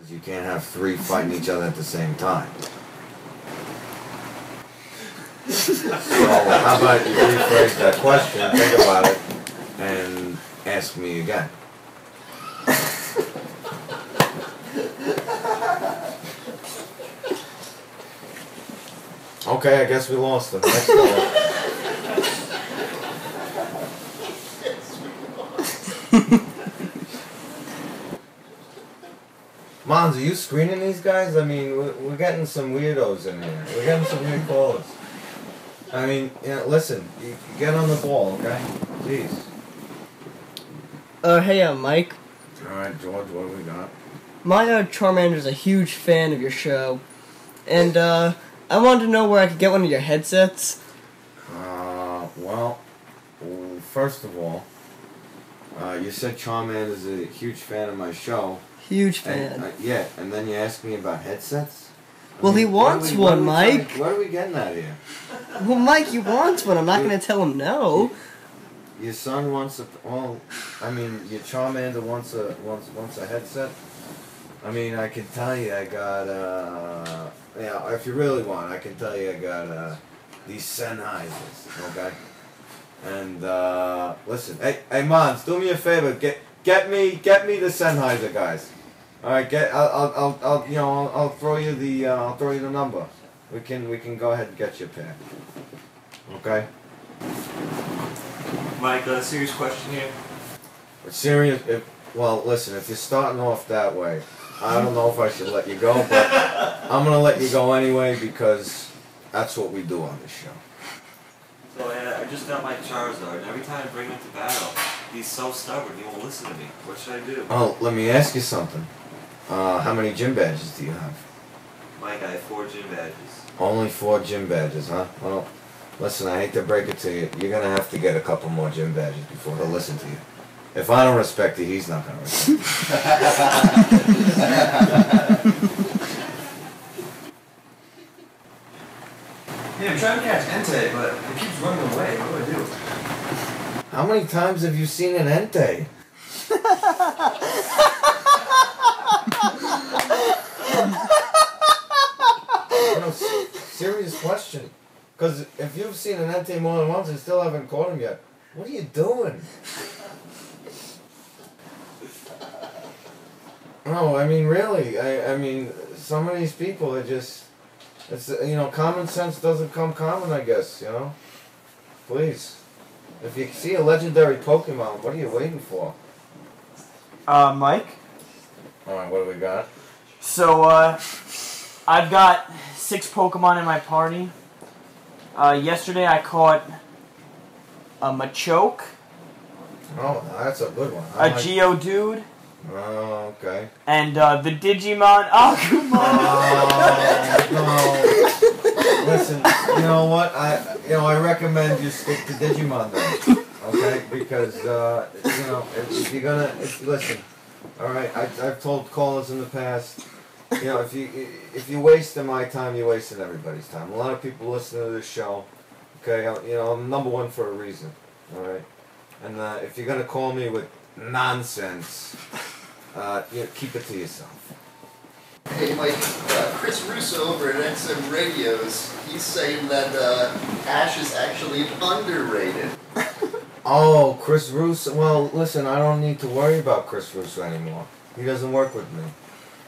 Because you can't have three fighting each other at the same time. So how about you rephrase that question, think about it, and ask me again. Okay, I guess we lost him. Next call. Mons, are you screening these guys? I mean, we're getting some weirdos in here. We're getting some weird callers. I mean, listen, you get on the ball, okay? Jeez. Hey, Mike. Alright, George, what do we got? My Charmander's a huge fan of your show, and I wanted to know where I could get one of your headsets. Well, first of all, you said Charmander's a huge fan of my show. Huge fan. And, yeah, and then you asked me about headsets? Well, he wants one, Mike. What are we getting at here? Well, Mike, he wants one. I'm not going to tell him no. Your son wants a... Well, I mean, your Charmander wants a headset. I mean, I can tell you I got... yeah, if you really want, I can tell you I got these Sennheisers, okay? And, listen, hey, Mons, do me a favor. Get me the Sennheiser guys. All right, I'll throw you the number. We can go ahead and get you a pair. Okay. Mike, a serious question here. Serious? Well, listen, if you're starting off that way, I don't know if I should let you go, but I'm gonna let you go anyway because that's what we do on this show. So I just got my Charizard, and every time I bring him to battle, he's so stubborn, he won't listen to me. What should I do? Oh, let me ask you something. How many gym badges do you have? Mike, I have 4 gym badges. Only 4 gym badges, huh? Well, listen, I hate to break it to you. You're going to have to get a couple more gym badges before he'll listen to you. If I don't respect you, he's not going to respect you. Hey, I'm trying to catch Entei, but it keeps running away. What do I do? How many times have you seen an Entei? No, serious question. Because if you've seen an Entei more than once and still haven't caught him yet, what are you doing? No, I mean, really. I mean, some of these people are just... It's, common sense doesn't come common, I guess, Please. If you see a legendary Pokemon, what are you waiting for? Mike? Alright, what do we got? So, I've got 6 Pokemon in my party. Yesterday I caught a Machoke. Oh, that's a good one. A Geodude. Oh, okay. And, the Digimon. Oh, come on! Oh, no. Listen, you know what? I recommend you stick to Digimon then. Okay? Because, if you're gonna... listen, alright, I've told callers in the past, if you wasting my time, you're wasting everybody's time. A lot of people listen to this show. Okay? I'm number 1 for a reason. Alright? And, if you're gonna call me with nonsense, keep it to yourself. Hey Mike, Chris Russo over at XM Radios, he's saying that Ash is actually underrated. Oh, Chris Russo. Well, listen, I don't need to worry about Chris Russo anymore. He doesn't work with me.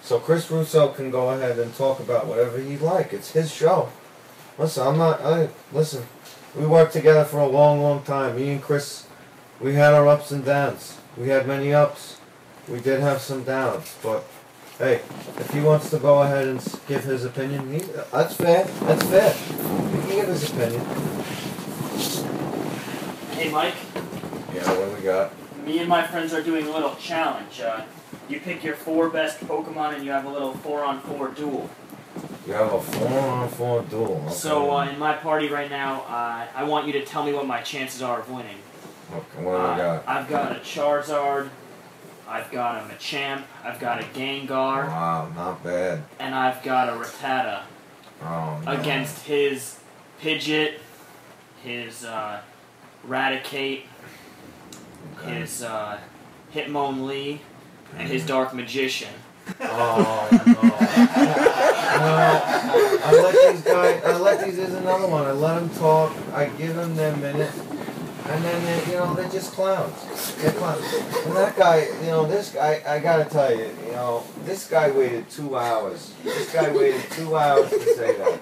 So Chris Russo can go ahead and talk about whatever he'd like. It's his show. Listen, listen, we worked together for a long, long time. Me and Chris, we had our ups and downs. We had many ups. We did have some downs, but hey, if he wants to go ahead and give his opinion, that's fair. That's fair. He can give his opinion. Hey, Mike. Yeah, what do we got? Me and my friends are doing a little challenge. You pick your 4 best Pokemon and you have a little 4-on-4 duel. You have a 4-on-4 duel. Okay. So, in my party right now, I want you to tell me what my chances are of winning. Okay, what do we got? I've got a Charizard, I've got a Machamp, I've got a Gengar. Wow, not bad. And I've got a Rattata. Oh, no. Against his Pidgeot, his Raticate, his Hitmonlee, and his Dark Magician. Oh, I let these, there's another one, I let them talk, I give them their minute, and then, they're just clowns. They're clowns. And that guy, this guy, I gotta tell you, this guy waited 2 hours. This guy waited 2 hours to say that.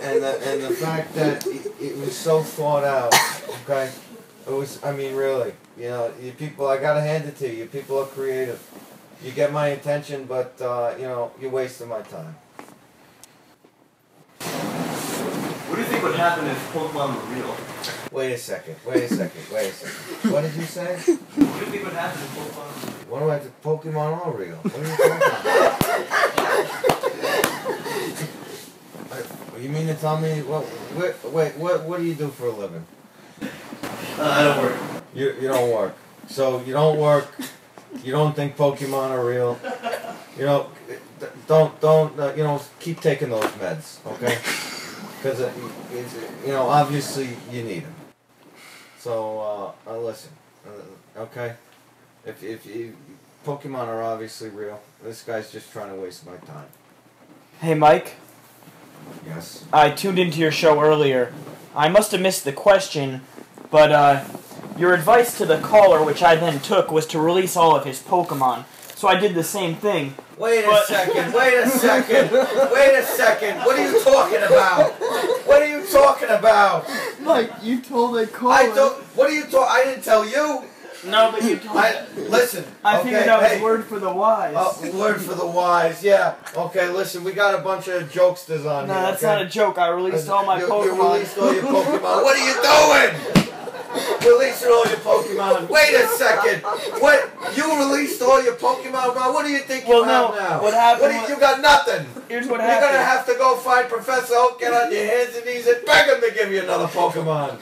And the fact that it was so thought out, okay? It was, really, you people, I gotta hand it to you. You people are creative. You get my attention, but, you're wasting my time. What do you think would happen if Pokemon were real? Wait a second. What did you say? What do you think would happen if Pokemon were real? What do I have to Pokemon all real? What are you talking about? You mean to tell me, what do you do for a living? I don't work. You don't work. So you don't work, you don't think Pokemon are real. Don't keep taking those meds, okay? Because, obviously you need them. So, listen, okay? If Pokemon are obviously real, this guy's just trying to waste my time. Hey, Mike. Yes? I tuned into your show earlier. I must have missed the question, but your advice to the caller, which I then took, was to release all of his Pokemon. So I did the same thing. Wait a second. What are you talking about? Mike, you told a caller. I didn't tell you. No, but you told me. Listen. I figured that was word for the wise. Word for the wise, yeah. Okay, listen, we got a bunch of jokesters on here. No, that's not a joke. I released all my Pokemon. You released all your Pokemon. What are you doing? Releasing all your Pokemon. Wait a second. What? You released all your Pokemon? What do you think you have now? What happened? You got nothing. Here's what You're happened. going to have to go find Professor Oak, get on your hands and knees and beg him to give you another Pokemon.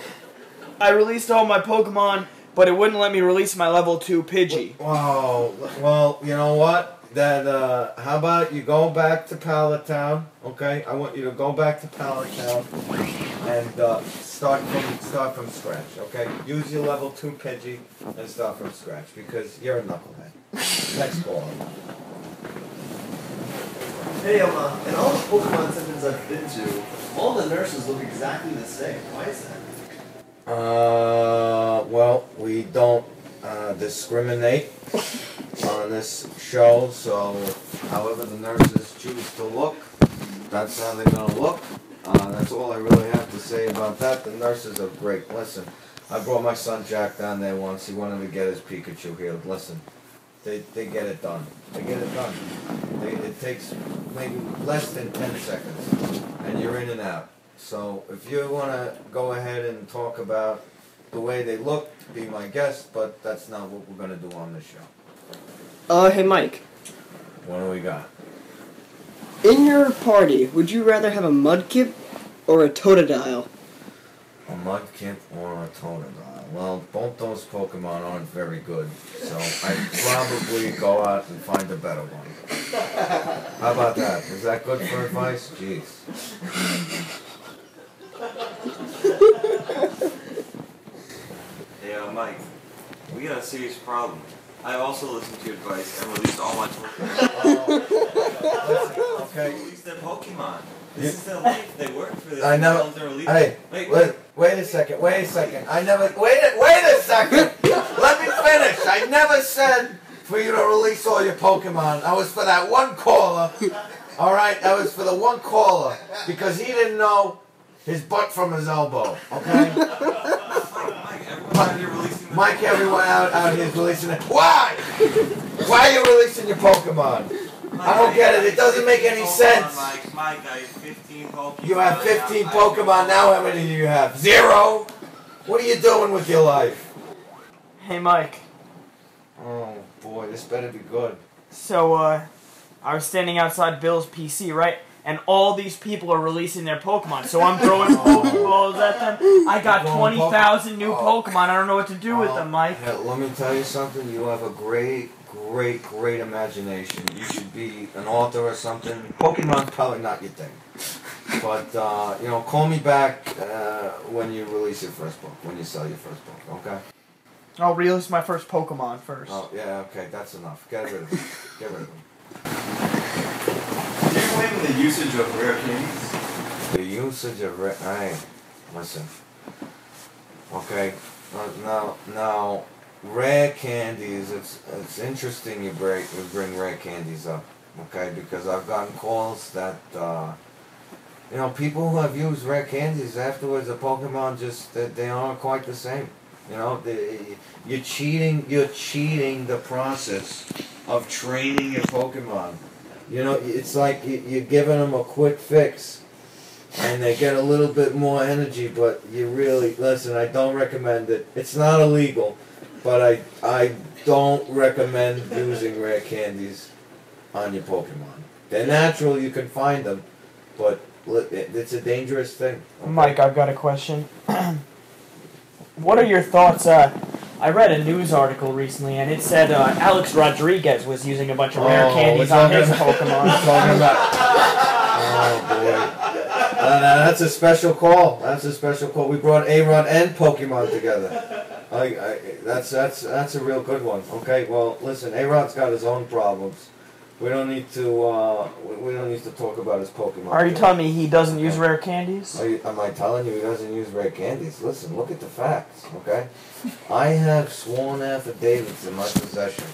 I released all my Pokemon, but it wouldn't let me release my level 2 Pidgey. Wow. Well, you know what? Then, how about you go back to Pallet Town, okay? I want you to go back to Pallet Town and start from scratch, okay? Use your level 2 Pidgey and start from scratch because you're a knucklehead. Next call. Hey, in all the Pokemon centers I've been to, all the nurses look exactly the same. Why is that? Well, we don't discriminate on this show, so however the nurses choose to look, that's how they're going to look. That's all I really have to say about that. The nurses are great. Listen, I brought my son Jack down there once. He wanted to get his Pikachu healed. Listen, they get it done. They get it done. It takes maybe less than 10 seconds, and you're in and out. So if you want to go ahead and talk about the way they look, be my guest, but that's not what we're going to do on this show. Hey Mike. What do we got? In your party, would you rather have a Mudkip or a Totodile? A Mudkip or a Totodile? Well, both those Pokemon aren't very good, so I'd probably go out and find a better one. How about that? Is that good for advice? Jeez. Hey, Mike, we got a serious problem. I also listened to your advice and released all my Pokemon. Listen, okay. Released their Pokemon. This is their life. They work for this. I know. Hey, wait a second. Wait a second. Wait a second. Let me finish. I never said for you to release all your Pokemon. I was for that one caller. All right, that was for the one caller because he didn't know his butt from his elbow. Okay. Mike, everyone out here is releasing it. Why? Why are you releasing your Pokemon? I don't get it. It doesn't make any sense. Mike, I have 15 Pokemon. You have 15 Pokemon. Now how many do you have? 0? What are you doing with your life? Hey Mike. Oh boy, this better be good. So, I was standing outside Bill's PC, right? And all these people are releasing their Pokemon, so I'm throwing Pokeballs at them. I got 20,000 new Pokemon. I don't know what to do with them, Mike. Yeah, let me tell you something. You have a great imagination. You should be an author or something. Pokemon's probably not your thing. But, call me back when you release your first book, when you sell your first book, okay? I'll release my first Pokemon first. Oh, yeah, okay, that's enough. Get rid of them. Get rid of them. explain the usage of rare candies? The usage of listen. Okay, now, rare candies. It's interesting you bring rare candies up. Okay, because I've gotten calls that people who have used rare candies afterwards, the Pokemon just they aren't quite the same. You're cheating the process of training your Pokemon. It's like you're giving them a quick fix, and they get a little bit more energy, but you really, listen, I don't recommend it. It's not illegal, but I don't recommend using rare candies on your Pokemon. They're natural, you can find them, but it's a dangerous thing. Okay? Mike, I've got a question. What are your thoughts? I read a news article recently, and it said Alex Rodriguez was using a bunch of rare candies on his Pokemon. Talking about, oh boy, that's a special call. That's a special call. We brought A-Rod and Pokemon together. That's a real good one. Okay, well, listen, A-Rod's got his own problems. We don't need to talk about his Pokemon. Are you telling me he doesn't use rare candies? Am I telling you he doesn't use rare candies? Listen, look at the facts, okay? I have sworn affidavits in my possession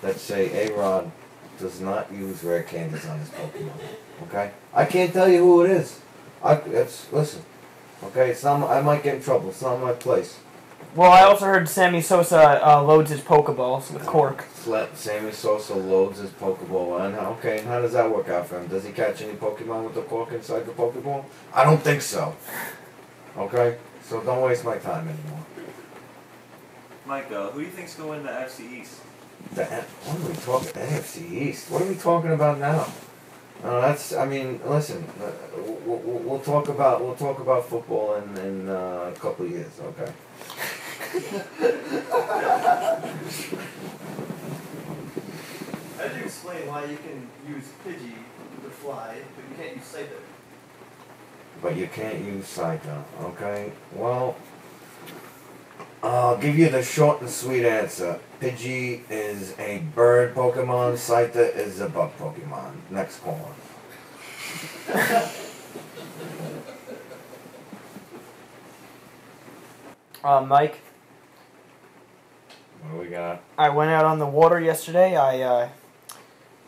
that say A-Rod does not use rare candies on his Pokemon, okay? I can't tell you who it is. Listen, okay? I might get in trouble. It's not my place. Well, I also heard Sammy Sosa loads his Pokeballs with cork. Sammy Sosa loads his Pokeball, and how does that work out for him? Does he catch any Pokemon with the cork inside the Pokeball? I don't think so. Okay? So don't waste my time anymore. Mike, who do you think's going to win the FC East? What are we talking? AFC East? What are we talking about now? Listen. We'll talk about football in a couple of years. Okay. How do you explain why you can use Pidgey to fly, but you can't use Scyther? But you can't use Scyther, okay? Well, I'll give you the short and sweet answer. Pidgey is a bird Pokemon, Scyther is a bug Pokemon. Next caller. Mike, What do we got? I went out on the water yesterday. I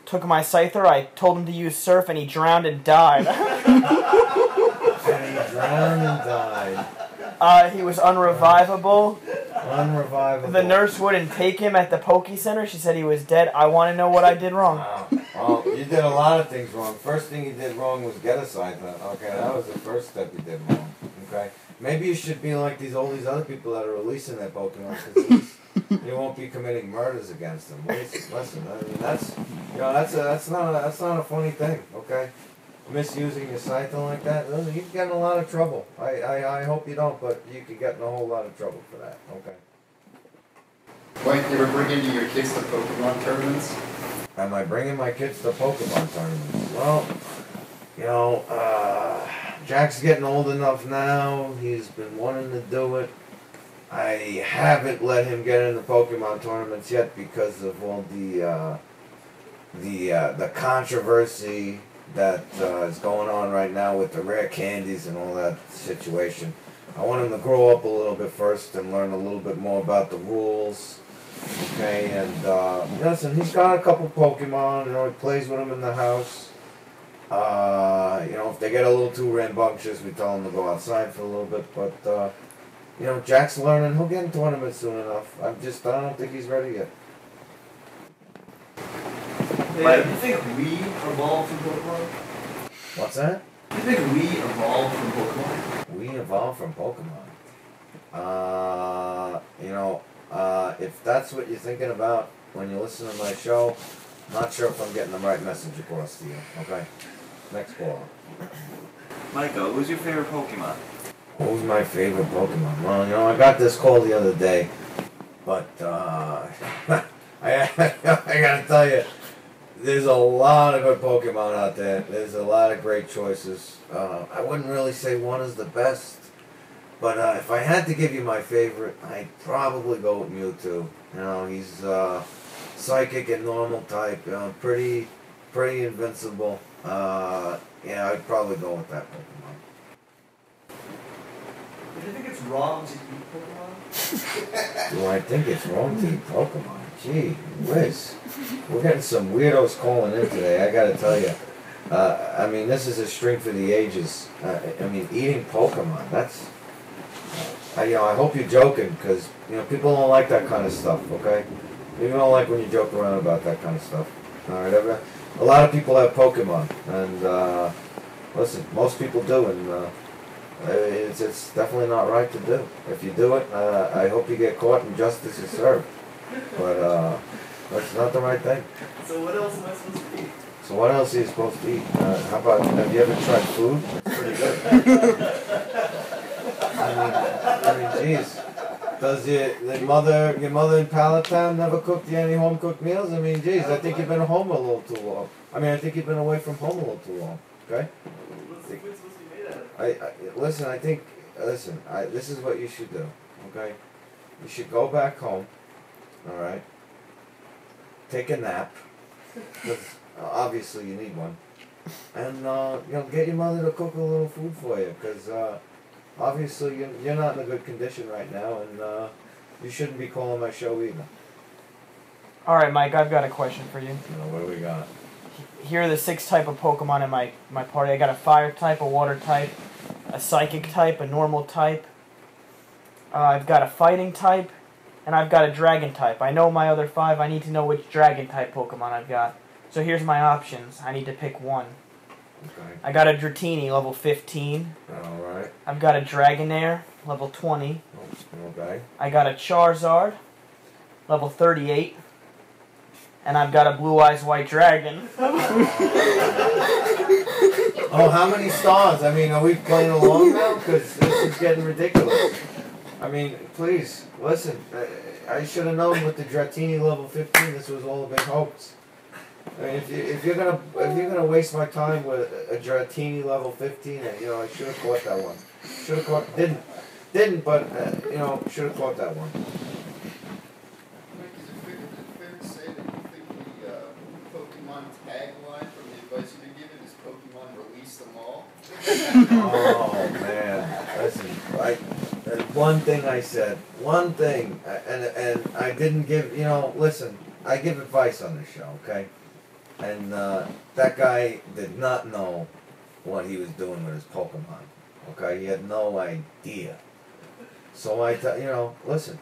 took my Scyther. I told him to use surf, and he drowned and died. And he drowned and died. He was unrevivable. Unrevivable. The nurse wouldn't take him at the Poke Center. She said he was dead. I want to know what I did wrong. Wow. Well, you did a lot of things wrong. First thing you did wrong was get a Scyther. Okay, that was the first step you did wrong. Okay? Maybe you should be like all these other people that are releasing their Pokemon, because you won't be committing murders against them. Listen, I mean, that's not a funny thing, okay? Misusing your Scyther like that, you can get in a lot of trouble. I hope you don't, but you could get in a whole lot of trouble for that, okay? Mike, you ever bring any of your kids to Pokemon tournaments? Am I bringing my kids to Pokemon tournaments? Well, Jack's getting old enough now. He's been wanting to do it. I haven't let him get into Pokemon tournaments yet because of all the controversy that is going on right now with the rare candies and all that situation. I want him to grow up a little bit first and learn a little bit more about the rules. Okay, and listen, he's got a couple Pokemon. He plays with them in the house. If they get a little too rambunctious, we tell him to go outside for a little bit. But Jack's learning. He'll get in tournaments soon enough. I don't think he's ready yet. Hey, do you think we evolved from Pokemon? What's that? Do you think we evolved from Pokemon? We evolved from Pokemon. If that's what you're thinking about when you listen to my show, I'm not sure if I'm getting the right message across to you. Okay? Next caller. Michael, who's your favorite Pokemon? Who's my favorite Pokemon? Well, I got this call the other day, but I gotta tell you, there's a lot of good Pokemon out there. There's a lot of great choices. I wouldn't really say one is the best, but if I had to give you my favorite, I'd probably go with Mewtwo. He's psychic and normal type. Pretty invincible. Yeah, I'd probably go with that Pokemon. Do you think it's wrong to eat Pokemon? Do I think it's wrong to eat Pokemon? Gee whiz. We're getting some weirdos calling in today, I gotta tell you. I mean, this is a string for the ages. I mean, eating Pokemon, that's... I hope you're joking, because, people don't like that kind of stuff, okay? People don't like when you joke around about that kind of stuff. Alright, a lot of people have Pokemon, and, listen, most people do, and, it's definitely not right to do. If you do it, I hope you get caught and justice is served. But, that's not the right thing. So what else am I supposed to eat? So what else are you supposed to eat? How about, have you ever tried food? It's pretty good. I mean, geez. Does your mother in Palatine never cooked you any home cooked meals? I mean, geez, I think you've been home a little too long. I mean, I think you've been away from home a little too long. Okay? What's the food supposed to be made out of? Listen, this is what you should do. Okay? You should go back home. All right? Take a nap. 'Cause obviously you need one. And, get your mother to cook a little food for you. Because, obviously, you're not in a good condition right now, and you shouldn't be calling my show either. Alright, Mike, I've got a question for you. What do we got? Here are the 6 type of Pokemon in my party. I got a fire type, a water type, a psychic type, a normal type. I've got a fighting type, and I've got a dragon type. I know my other 5. I need to know which dragon type Pokemon I've got. So here's my options. I need to pick one. Okay. I got a Dratini, level 15. Alright. I've got a Dragonair, level 20. Okay. I got a Charizard, level 38. And I've got a Blue Eyes White Dragon. Oh, how many stars? I mean, are we playing along now? Because this is getting ridiculous. I mean, please, listen. I should have known with the Dratini level 15 this was all a big hoax. I mean, if you're gonna waste my time with a Dratini level 15, I should have caught that one. Should have caught, didn't, but should have caught that one. Mike, is it fair to say that you think the Pokemon tagline from the advice you've been given is Pokemon release them all? Oh man, listen, one thing I said, one thing, and I didn't give, listen, I give advice on this show, okay? And that guy did not know what he was doing with his Pokemon, okay? He had no idea. So listen,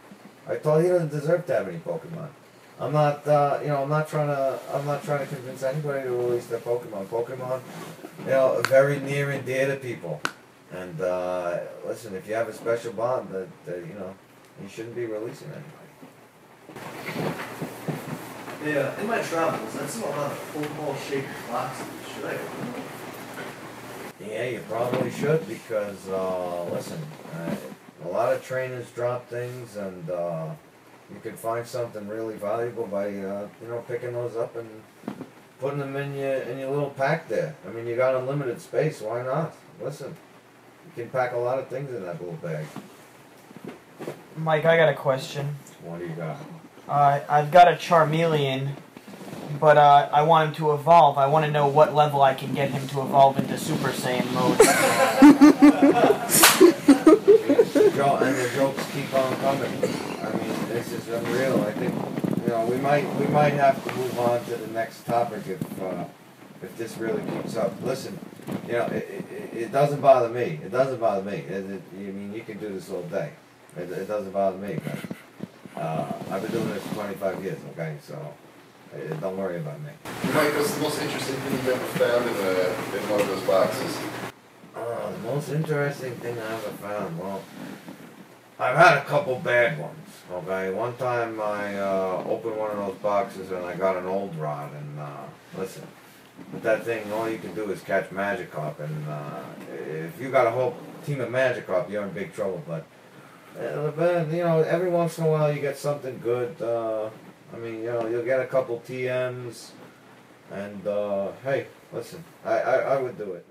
I told he doesn't deserve to have any Pokemon. I'm not, I'm not trying to convince anybody to release their Pokemon. Pokemon, are very near and dear to people. And listen, if you have a special bond, that you shouldn't be releasing anybody. Yeah, in my travels, I saw a lot of Pokeball-shaped boxes. Should I open them? Yeah, you probably should because, listen, a lot of trainers drop things and you can find something really valuable by, picking those up and putting them in your little pack there. I mean, you got unlimited space, why not? Listen, you can pack a lot of things in that little bag. Mike, I got a question. What do you got? I've got a Charmeleon, but I want him to evolve. I want to know what level I can get him to evolve into Super Saiyan mode. And the jokes keep on coming. I mean, this is unreal. I think we might have to move on to the next topic if this really keeps up. Listen, it doesn't bother me. It doesn't bother me. You can do this all day. It doesn't bother me. But, I've been doing this for 25 years, okay? So, don't worry about me. Mike, what's the most interesting thing you've ever found in one of those boxes? The most interesting thing I ever found, well, I've had a couple bad ones, okay? One time I opened one of those boxes and I got an old rod, and listen, with that thing, all you can do is catch Magikarp, and if you got a whole team of Magikarp, you're in big trouble, but every once in a while you get something good. You'll get a couple TMs, and hey, listen, I would do it.